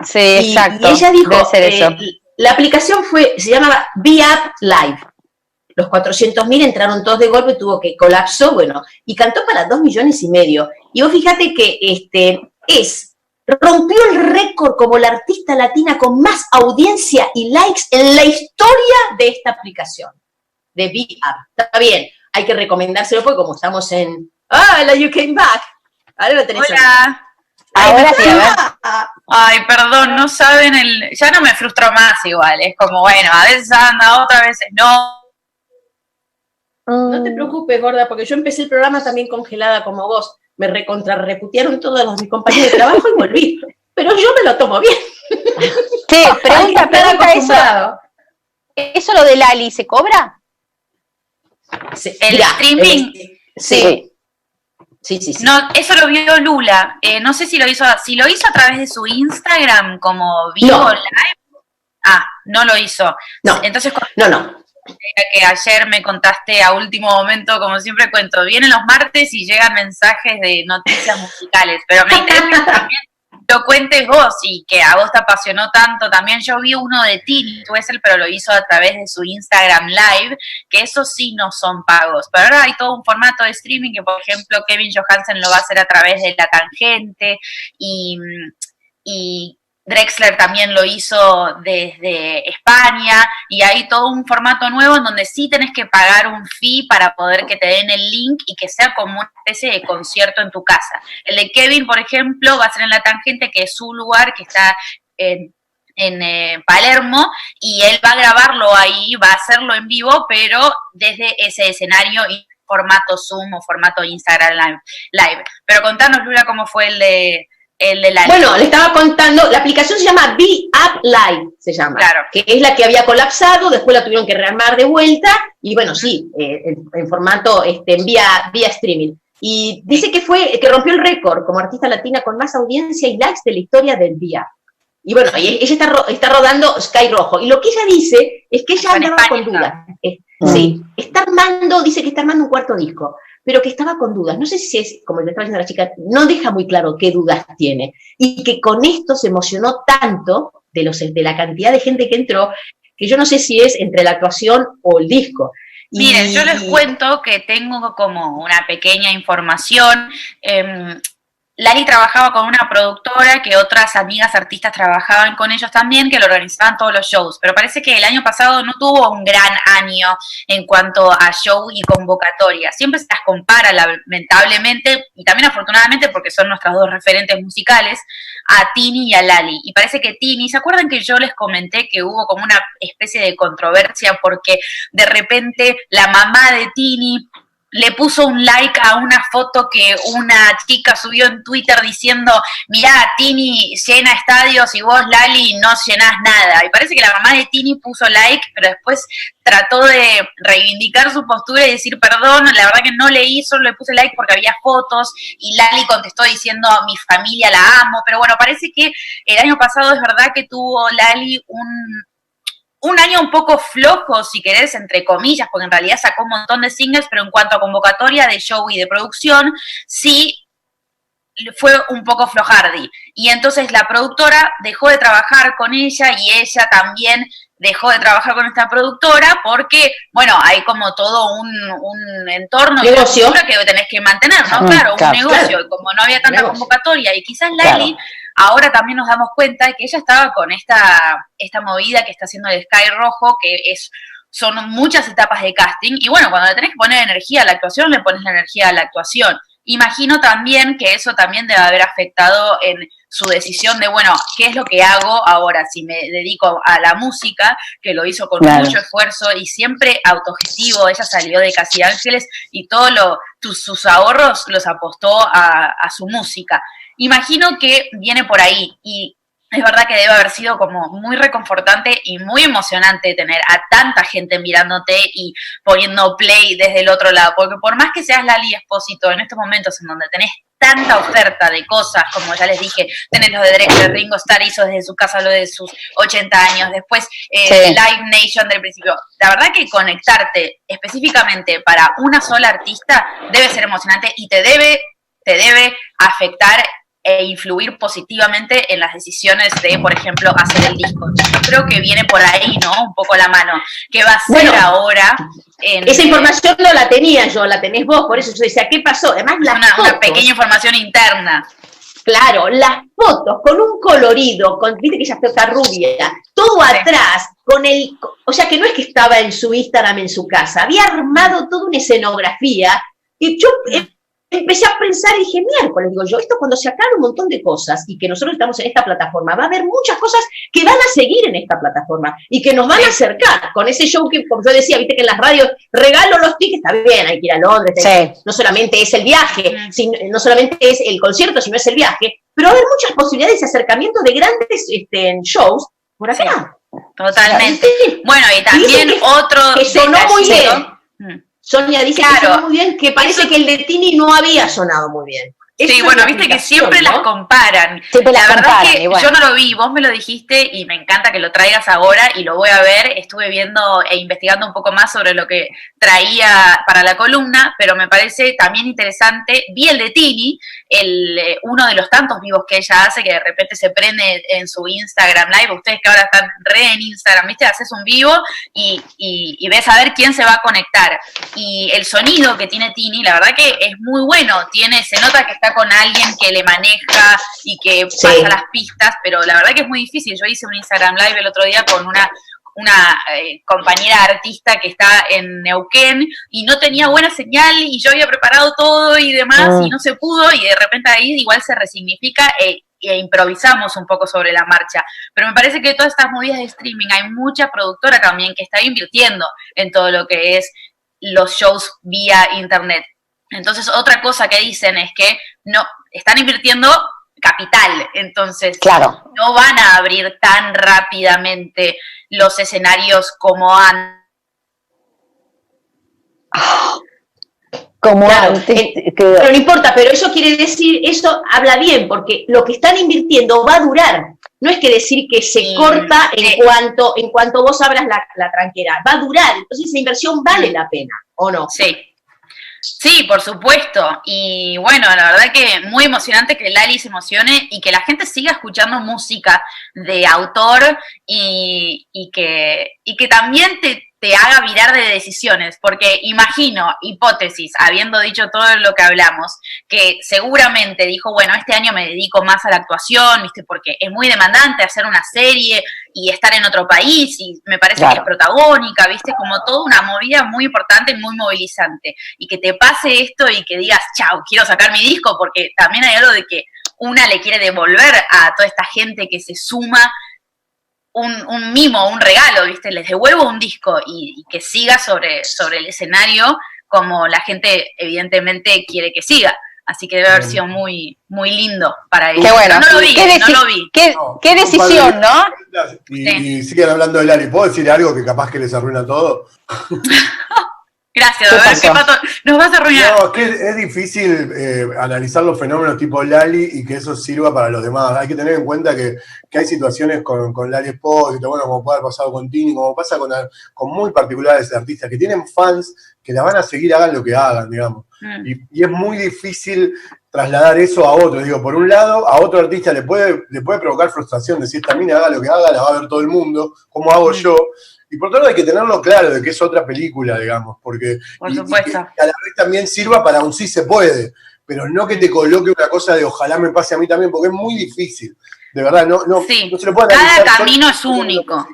[SPEAKER 1] Sí, exacto.
[SPEAKER 2] Y ella dijo, la aplicación se llamaba Be-Up Live. Los 400.000 entraron todos de golpe, colapsó, y cantó para 2,5 millones. Y vos fíjate que rompió el récord como la artista latina con más audiencia y likes en la historia de esta aplicación, de Be-Up. Está bien, hay que recomendárselo porque como estamos en... ¡Ah, la You Came Back! Ahora lo tenés.
[SPEAKER 6] Hola.
[SPEAKER 1] Ahora sí, a ver.
[SPEAKER 6] Ay, perdón, no saben ya no me frustro más igual, es como, bueno, a veces anda, otras veces no.
[SPEAKER 2] No te preocupes, gorda, porque yo empecé el programa también congelada como vos. Me recontrarreputearon todos mis compañeros de trabajo y volví. Pero yo me lo tomo bien.
[SPEAKER 1] Sí, pregunta ¿eso lo de Lali se cobra?
[SPEAKER 2] Sí,
[SPEAKER 6] ¿El
[SPEAKER 2] mirá,
[SPEAKER 6] streaming?
[SPEAKER 2] Sí.
[SPEAKER 6] No, eso lo vio Lula. No sé si lo hizo a través de su Instagram como vivo
[SPEAKER 2] No.
[SPEAKER 6] live. Ah, no lo hizo.
[SPEAKER 2] No.
[SPEAKER 6] Entonces,
[SPEAKER 2] No.
[SPEAKER 6] que ayer me contaste a último momento, como siempre cuento, vienen los martes y llegan mensajes de noticias musicales, pero me interesa que también lo cuentes vos y que a vos te apasionó tanto. También yo vi uno de Tini Wessel, pero lo hizo a través de su Instagram Live, que esos sí no son pagos, pero ahora hay todo un formato de streaming que, por ejemplo, Kevin Johansen lo va a hacer a través de La Tangente y Drexler también lo hizo desde España, y hay todo un formato nuevo en donde sí tenés que pagar un fee para poder que te den el link y que sea como una especie de concierto en tu casa. El de Kevin, por ejemplo, va a ser en La Tangente, que es su lugar, que está en Palermo, y él va a grabarlo ahí, va a hacerlo en vivo, pero desde ese escenario y formato Zoom o formato Instagram Live. Pero contanos, Lula, cómo fue el de la...
[SPEAKER 2] Bueno, le estaba contando, la aplicación se llama Be-Up Live, se llama,
[SPEAKER 6] claro,
[SPEAKER 2] que es la que había colapsado, después la tuvieron que rearmar de vuelta, y bueno, sí, en formato vía streaming. Y dice que rompió el récord como artista latina con más audiencia y likes de la historia del día. Y bueno, y ella está rodando Sky Rojo. Y lo que ella dice es que ella andaba con dudas. Sí, dice que está armando un cuarto disco, pero que estaba con dudas. No sé si es, como le estaba diciendo a la chica, no deja muy claro qué dudas tiene. Y que con esto se emocionó tanto de la cantidad de gente que entró, que yo no sé si es entre la actuación o el disco.
[SPEAKER 6] Miren, yo les cuento que tengo como una pequeña información. Lali trabajaba con una productora, que otras amigas artistas trabajaban con ellos también, que lo organizaban todos los shows, pero parece que el año pasado no tuvo un gran año en cuanto a show y convocatoria. Siempre se las compara, lamentablemente, y también afortunadamente, porque son nuestras dos referentes musicales, a Tini y a Lali. Y parece que Tini, ¿se acuerdan que yo les comenté que hubo como una especie de controversia porque de repente la mamá de Tini le puso un like a una foto que una chica subió en Twitter diciendo, mirá, Tini llena estadios y vos, Lali, no llenás nada? Y parece que la mamá de Tini puso like, pero después trató de reivindicar su postura y decir, perdón, la verdad que no leí, solo le puse like porque había fotos, y Lali contestó diciendo, mi familia la amo. Pero bueno, parece que el año pasado es verdad que tuvo Lali un año un poco flojo, si querés, entre comillas, porque en realidad sacó un montón de singles, pero en cuanto a convocatoria de show y de producción, sí fue un poco flojardi. Y entonces la productora dejó de trabajar con ella y ella también dejó de trabajar con esta productora porque, bueno, hay como todo un entorno
[SPEAKER 2] negocio
[SPEAKER 6] que tenés que mantener, ¿no? Claro, un negocio. Claro. Como no había tanta convocatoria y quizás Lali... Claro. Ahora también nos damos cuenta de que ella estaba con esta movida que está haciendo el Sky Rojo, que son muchas etapas de casting, y bueno, cuando le tenés que poner energía a la actuación, le pones la energía a la actuación. Imagino también que eso también debe haber afectado en su decisión de, bueno, ¿qué es lo que hago ahora? Si me dedico a la música, que lo hizo con mucho esfuerzo y siempre autogestivo. Ella salió de Casi Ángeles y todos sus ahorros los apostó a su música. Imagino que viene por ahí, y es verdad que debe haber sido como muy reconfortante y muy emocionante tener a tanta gente mirándote y poniendo play desde el otro lado, porque por más que seas Lali Espósito, en estos momentos en donde tenés tanta oferta de cosas, como ya les dije, tenés lo de Drexler, Ringo Starr hizo desde su casa lo de sus 80 años, después Live Nation del principio. La verdad que conectarte específicamente para una sola artista debe ser emocionante y te debe afectar e influir positivamente en las decisiones de, por ejemplo, hacer el disco. Yo creo que viene por ahí, ¿no? Un poco la mano. ¿Qué va a ser ahora?
[SPEAKER 2] Esa información no la tenía yo, la tenés vos, por eso yo decía, ¿qué pasó? Además,
[SPEAKER 6] una pequeña información interna.
[SPEAKER 2] Claro, las fotos con un colorido, viste que ella está rubia, todo atrás, o sea que no es que estaba en su Instagram en su casa, había armado toda una escenografía, y yo empecé a pensar y dije, miércoles, digo yo, esto cuando se acabe un montón de cosas y que nosotros estamos en esta plataforma, va a haber muchas cosas que van a seguir en esta plataforma y que nos van a acercar con ese show que, como yo decía, viste que en las radios regalo los tickets, está bien, hay que ir a Londres, no solamente es el viaje, no solamente es el concierto, sino es el viaje, pero va a haber muchas posibilidades de acercamiento de grandes shows por acá.
[SPEAKER 6] Totalmente. Bueno, y también otro
[SPEAKER 2] que sonó muy bien.
[SPEAKER 6] Mm.
[SPEAKER 2] Sonia dice que sonó muy bien, que parece que el de Tini no había sonado muy bien.
[SPEAKER 6] Sí, bueno, viste que siempre las comparan.
[SPEAKER 4] Siempre
[SPEAKER 6] la
[SPEAKER 4] las
[SPEAKER 6] verdad
[SPEAKER 4] comparan,
[SPEAKER 6] es que yo no lo vi, vos me lo dijiste y me encanta que lo traigas ahora y lo voy a ver. Estuve viendo e investigando un poco más sobre lo que traía para la columna, pero me parece también interesante. Vi el de Tini, uno de los tantos vivos que ella hace, que de repente se prende en su Instagram Live. Ustedes que ahora están re en Instagram, viste, haces un vivo y ves a ver quién se va a conectar. Y el sonido que tiene Tini, la verdad que es muy bueno. Se nota que está con alguien que le maneja y que pasa las pistas, pero la verdad que es muy difícil. Yo hice un Instagram Live el otro día con una compañera artista que está en Neuquén y no tenía buena señal y yo había preparado todo y demás y no se pudo y de repente ahí igual se resignifica e improvisamos un poco sobre la marcha. Pero me parece que todas estas movidas de streaming, hay mucha productora también que está invirtiendo en todo lo que es los shows vía internet. Entonces, otra cosa que dicen es que no están invirtiendo capital, entonces no van a abrir tan rápidamente los escenarios como antes.
[SPEAKER 2] Pero no importa, pero eso quiere decir, eso habla bien, porque lo que están invirtiendo va a durar. No es que decir que se corta en cuanto vos abras la tranquera, va a durar, entonces esa inversión vale la pena, ¿o no?
[SPEAKER 6] Sí, por supuesto. Y bueno, la verdad que muy emocionante que Lali se emocione y que la gente siga escuchando música de autor y que también te haga virar de decisiones, porque imagino, hipótesis, habiendo dicho todo lo que hablamos, que seguramente dijo, bueno, este año me dedico más a la actuación, ¿viste? Porque es muy demandante hacer una serie y estar en otro país, y me parece que es protagónica, ¿viste? Como toda una movida muy importante y muy movilizante. Y que te pase esto y que digas, chau, quiero sacar mi disco, porque también hay algo de que una le quiere devolver a toda esta gente que se suma un mimo, un regalo, ¿viste? Les devuelvo un disco y que siga sobre el escenario como la gente evidentemente quiere que siga. Así que debe haber sido muy, muy lindo para ellos.
[SPEAKER 4] Qué bueno.
[SPEAKER 6] No lo vi.
[SPEAKER 4] Qué decisión, ¿no?
[SPEAKER 3] Y siguen hablando de Lali. ¿Puedo decir algo que capaz que les arruina todo?
[SPEAKER 6] Gracias, a ver qué Pato nos vas a arruinar.
[SPEAKER 3] No, es difícil analizar los fenómenos tipo Lali y que eso sirva para los demás. Hay que tener en cuenta que hay situaciones con Lali Espósito, bueno, como puede haber pasado con Tini, como pasa con muy particulares artistas que tienen fans que la van a seguir, hagan lo que hagan, digamos. Y es muy difícil trasladar eso a otro. Digo, por un lado, a otro artista le puede provocar frustración, decir, esta mina haga lo que haga, la va a ver todo el mundo, ¿cómo hago yo? Y por otro lado hay que tenerlo claro de que es otra película, digamos, porque
[SPEAKER 6] por supuesto.
[SPEAKER 3] Y que a la vez también sirva para un sí se puede, pero no que te coloque una cosa de ojalá me pase a mí también, porque es muy difícil, de verdad, no se lo puede analizar.
[SPEAKER 6] Cada camino es único.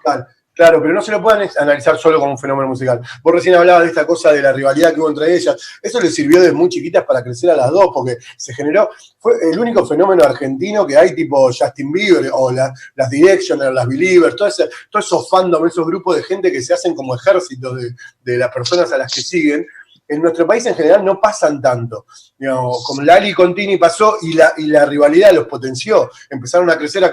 [SPEAKER 3] Claro, pero no se lo pueden analizar solo como un fenómeno musical. Vos recién hablabas de esta cosa de la rivalidad que hubo entre ellas. Eso les sirvió desde muy chiquitas para crecer a las dos, porque se generó, fue el único fenómeno argentino que hay, tipo Justin Bieber, o las Directioners, las Believers, todos esos fandom, esos grupos de gente que se hacen como ejércitos de las personas a las que siguen. En nuestro país en general no pasan tanto. Digamos, con Lali y con Tini pasó y la rivalidad los potenció. Empezaron a crecer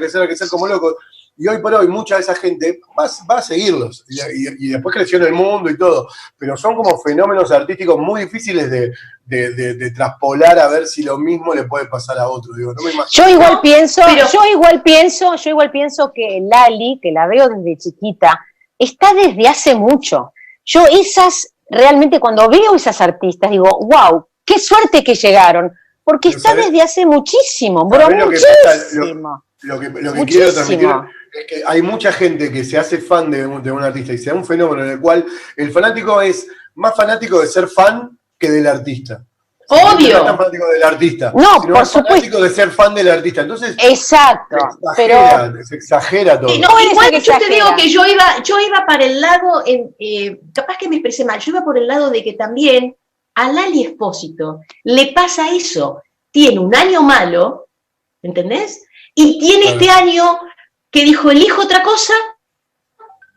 [SPEAKER 3] como locos. Y hoy por hoy mucha de esa gente va a seguirlos. Y después creció en el mundo y todo. Pero son como fenómenos artísticos muy difíciles de traspolar a ver si lo mismo le puede pasar a otro. Digo, no me imagino.
[SPEAKER 4] Yo igual pienso que Lali, que la veo desde chiquita, está desde hace mucho. Yo realmente cuando veo esas artistas digo, wow, qué suerte que llegaron. Porque está desde hace muchísimo, bro, muchísimo.
[SPEAKER 3] Lo que quiero transmitir es que hay mucha gente que se hace fan de un artista y se da un fenómeno en el cual el fanático es más fanático de ser fan que del artista.
[SPEAKER 2] Obvio.
[SPEAKER 3] No es tan fanático del artista,
[SPEAKER 4] no,
[SPEAKER 3] sino
[SPEAKER 4] por
[SPEAKER 3] supuesto, fanático de ser fan del artista. Entonces,
[SPEAKER 4] exacto,
[SPEAKER 3] se exagera todo.
[SPEAKER 2] No, igual yo te digo que yo iba para el lado, capaz que me expresé mal, yo iba por el lado de que también a Lali Espósito le pasa eso. Tiene un año malo, ¿entendés? Y tiene este año que dijo, elijo otra cosa,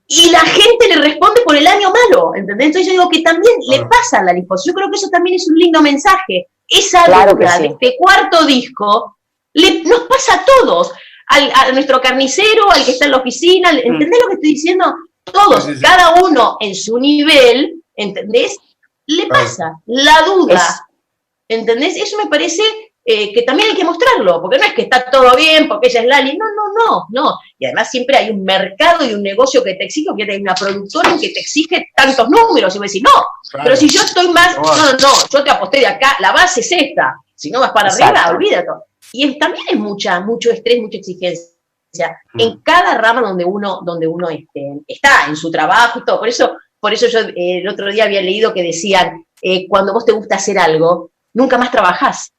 [SPEAKER 2] y la gente le responde por el año malo, ¿entendés? Entonces yo digo que también le pasa a Lali Espósito. Yo creo que eso también es un lindo mensaje. Esa duda de este cuarto disco nos pasa a todos, a nuestro carnicero, al que está en la oficina, ¿entendés lo que estoy diciendo? Todos, cada uno en su nivel, ¿entendés? Le pasa la duda, ¿entendés? Eso me parece que también hay que mostrarlo, porque no es que está todo bien, porque ella es Lali, no. Y además siempre hay un mercado y un negocio que te exige, que hay una productora que te exige tantos números, y vos decís, pero si yo estoy más, yo te aposté de acá, la base es esta, si no vas para arriba, olvídate. Y también es mucho estrés, mucha exigencia en cada rama donde uno está, en su trabajo y todo. Por eso yo el otro día había leído que decían, cuando vos te gusta hacer algo, nunca más trabajás.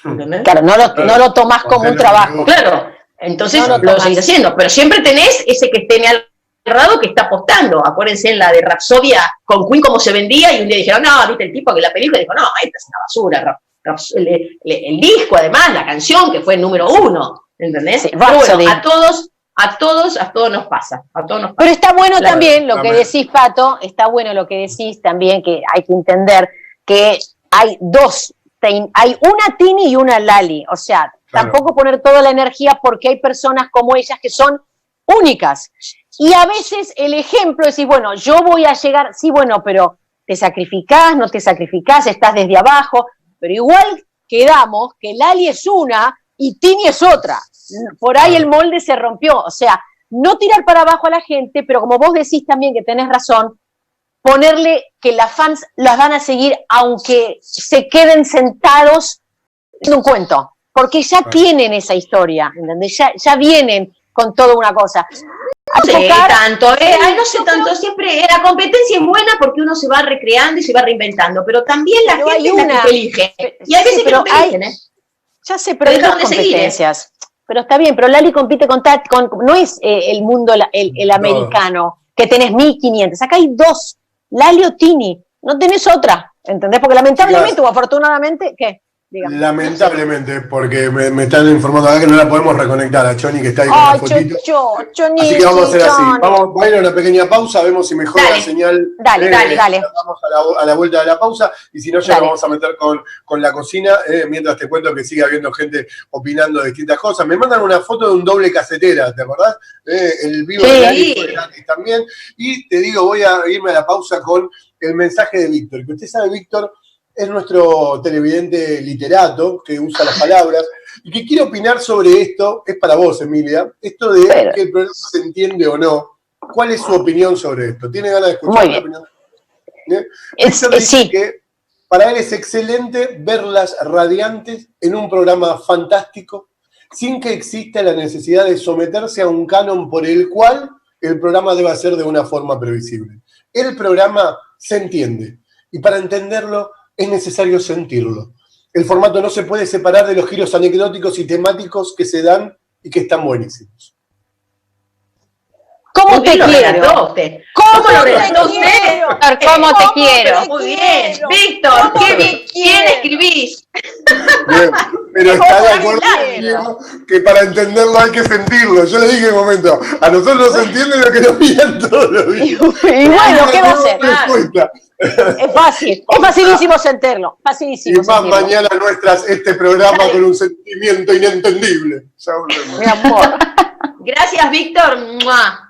[SPEAKER 2] ¿Entendés?
[SPEAKER 4] Claro, no lo tomás como un trabajo.
[SPEAKER 2] Claro, entonces lo seguís haciendo, pero siempre tenés ese que esté al lado que está apostando. Acuérdense en la de Rapsodia con Queen cómo se vendía, y un día dijeron, viste el tipo que la película dijo, esta es una basura. El disco, además, la canción que fue el número 1, ¿entendés? Sí, pero bueno, a todos nos pasa.
[SPEAKER 4] Pero está bueno también lo que decís, Pato, está bueno lo que decís también, que hay que entender que hay hay una Tini y una Lali, o sea, tampoco poner toda la energía, porque hay personas como ellas que son únicas. Y a veces el ejemplo es decir, bueno, yo voy a llegar, sí, bueno, pero te sacrificás, no te sacrificás, estás desde abajo, pero igual quedamos que Lali es una y Tini es otra. Por ahí el molde se rompió, o sea, no tirar para abajo a la gente, pero como vos decís también, que tenés razón, ponerle que las fans las van a seguir aunque se queden sentados en un cuento, porque ya tienen esa historia, ¿entendés? Ya vienen con toda una cosa.
[SPEAKER 2] No sé tanto, siempre la competencia es buena porque uno se va recreando y se va reinventando, pero también la gente es la que elige. Y hay veces que no eligen,
[SPEAKER 4] Ya sé, pero hay dos competencias. Pero está bien, pero Lali compite con no es el mundo el americano, que tenés 1500, acá hay dos, Lali o Tini, no tenés otra, ¿entendés? Porque lamentablemente o afortunadamente, ¿qué? Dígame.
[SPEAKER 3] Lamentablemente, porque me están informando acá que no la podemos reconectar a Choni, que está ahí con la fotito. Así que vamos a hacer así. Vamos a ir a una pequeña pausa, vemos si mejora la señal.
[SPEAKER 4] Dale.
[SPEAKER 3] Vamos a la vuelta de la pausa, y si no, ya nos vamos a meter con la cocina, mientras te cuento que sigue habiendo gente opinando de distintas cosas. Me mandan una foto de un doble casetera, ¿te acordás? El vivo de Lali fue gratis también. Y te digo, voy a irme a la pausa con el mensaje de Víctor, que usted sabe, Víctor es nuestro televidente literato que usa las palabras y que quiere opinar sobre esto. Es para vos, Emilia, esto de que el programa se entiende o no. ¿Cuál es su opinión sobre esto? ¿Tiene ganas de escuchar la opinión? Víctor dice que para él es excelente verlas radiantes en un programa fantástico sin que exista la necesidad de someterse a un canon por el cual el programa deba ser de una forma previsible. El programa se entiende, y para entenderlo es necesario sentirlo. El formato no se puede separar de los giros anecdóticos y temáticos que se dan y que están buenísimos.
[SPEAKER 4] ¿Cómo te quiero?
[SPEAKER 2] ¿Cómo lo redactó usted?
[SPEAKER 1] ¿Cómo te quiero?
[SPEAKER 2] Muy bien. Víctor, qué bien escribís.
[SPEAKER 3] Bien, pero está de acuerdo conmigo que para entenderlo hay que sentirlo. Yo le dije en un momento, a nosotros nos entienden lo que nos miran todos los días.
[SPEAKER 4] Y bueno, ¿qué va a hacer? Es fácil, es facilísimo sentirlo. Facilísimo.
[SPEAKER 3] Y más mañana este programa con un sentimiento inentendible. Ya volvemos.
[SPEAKER 4] Mi amor.
[SPEAKER 2] Gracias, Víctor. ¡Mua!